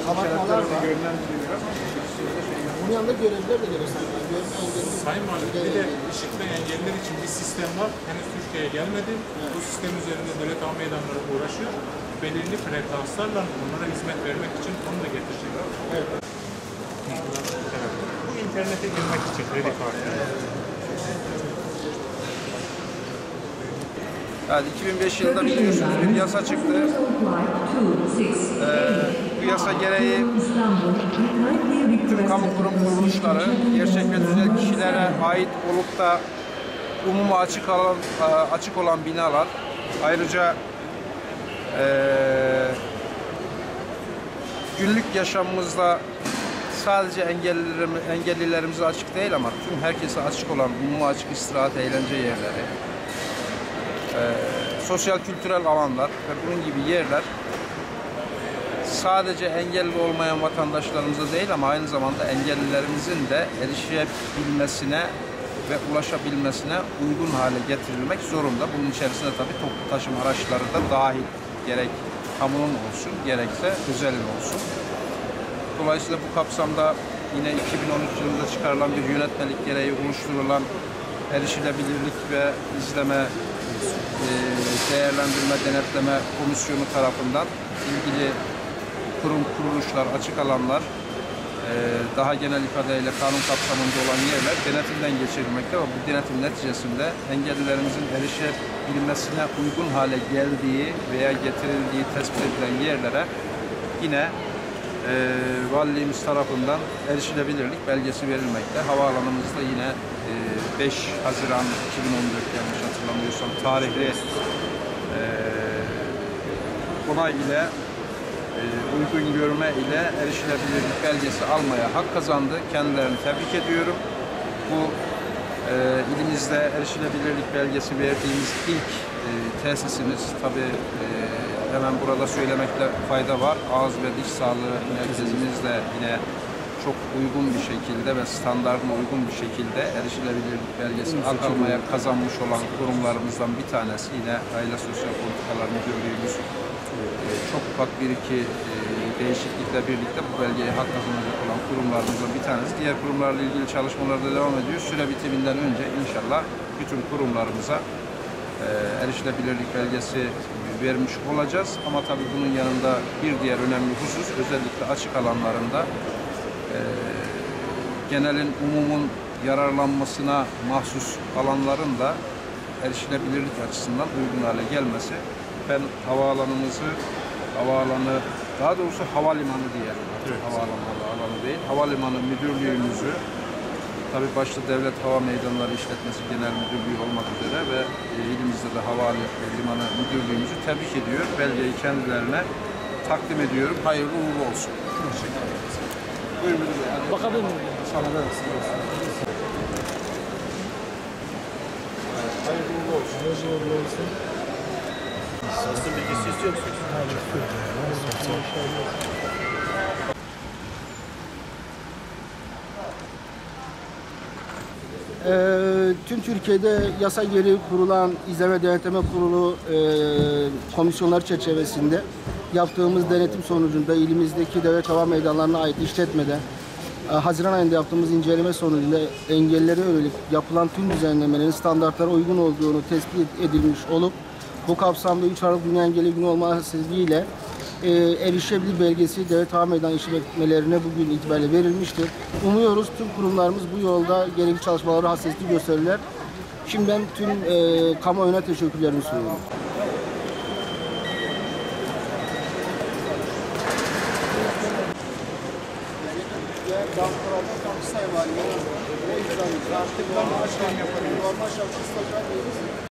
Kapatmalar var. Bunun yanında görevliler de geliyor sanki. Sayın Valim, bir de ışıklı engelliler için bir sistem var. Henüz Türkiye'ye gelmedi. Evet. Bu sistem üzerinde devlet hava meydanları uğraşıyor. Belirli frekanslarla onlara hizmet vermek için onu da getirecekler. Evet. Evet. Bu internete girmek için kredi kartı. Yani 2005 yılında biliyorsunuz bir yasa çıktı. Bu yasa gereği tüm kamu kurum kuruluşları gerçek ve tüzel kişilere ait olup da umuma açık olan binalar, ayrıca günlük yaşamımızda sadece engellilerimize açık değil ama tüm herkese açık olan umuma açık istirahat, eğlence yerleri, sosyal kültürel alanlar ve bunun gibi yerler sadece engelli olmayan vatandaşlarımıza değil ama aynı zamanda engellilerimizin de erişebilmesine ve ulaşabilmesine uygun hale getirilmek zorunda. Bunun içerisinde tabii toplu taşıma araçları da dahil. Gerek kamunun olsun, gerekse özelin olsun. Dolayısıyla bu kapsamda yine 2013 yılında çıkarılan bir yönetmelik gereği oluşturulan erişilebilirlik ve izleme, değerlendirme, denetleme komisyonu tarafından ilgili kurum, kuruluşlar, açık alanlar, daha genel ifadeyle kanun kapsamında olan yerler denetimden geçirilmekte ve bu denetim neticesinde engellilerimizin erişebilmesine uygun hale geldiği veya getirildiği tespit edilen yerlere yine valiliğimiz tarafından erişilebilirlik belgesi verilmekte. Havaalanımızda yine 5 Haziran 2014 yanlış hatırlamıyorsam tarihli onay ile uygun görme ile erişilebilirlik belgesi almaya hak kazandı. Kendilerini tebrik ediyorum. Bu ilimizde erişilebilirlik belgesi verdiğimiz ilk tesisimiz. Tabii hemen burada söylemekte fayda var. Ağız ve diş sağlığı merkezimiz de yine çok uygun bir şekilde ve standartına uygun bir şekilde erişilebilirlik belgesini almaya kazanmış olan kurumlarımızdan bir tanesi. Yine Aile Sosyal Politikalar Müdürlüğümüz çok ufak bir iki değişiklikle birlikte bu belgeye hak kazanacak olan kurumlarımızdan bir tanesi. Diğer kurumlarla ilgili çalışmalar da devam ediyor. Süre bitiminden önce inşallah bütün kurumlarımıza erişilebilirlik belgesi vermiş olacağız. Ama tabii bunun yanında bir diğer önemli husus özellikle açık alanlarında genelin, umumun yararlanmasına mahsus alanların da erişilebilirlik açısından uygun hale gelmesi. Ben havaalanı, daha doğrusu havalimanı diyelim. Evet. Havaalanı değil. Havalimanı müdürlüğümüzü, tabii başta Devlet Hava Meydanları İşletmesi Genel Müdürlüğü olmak üzere ve ilimizde de Havalimanı Müdürlüğümüzü tebrik ediyor. Belgeyi kendilerine takdim ediyorum. Hayırlı uğurlu olsun. Teşekkür ederiz. Buyurun müdür bey. Bakabilir miyim? Sana da hayırlı uğurlu olsun. Hayırlı uğurlu olsun. Nasıl bilgisi istiyor musunuz? Tüm Türkiye'de yasa gereği kurulan İzleme Denetleme Kurulu komisyonlar çerçevesinde yaptığımız denetim sonucunda ilimizdeki devlet hava meydanlarına ait işletmede Haziran ayında yaptığımız inceleme sonucunda engellilere yönelik yapılan tüm düzenlemelerin standartlara uygun olduğunu tespit edilmiş olup bu kapsamda 3 Aralık Dünya Engelli Günü olması sebebiyle erişilebilir belgesi devlet hava meydan işletmelerine bugün itibariyle verilmiştir. Umuyoruz tüm kurumlarımız bu yolda gerekli çalışmaları hassasiyetli gösterirler. Şimdiden tüm kamuoyuna teşekkürlerimi sunuyorum.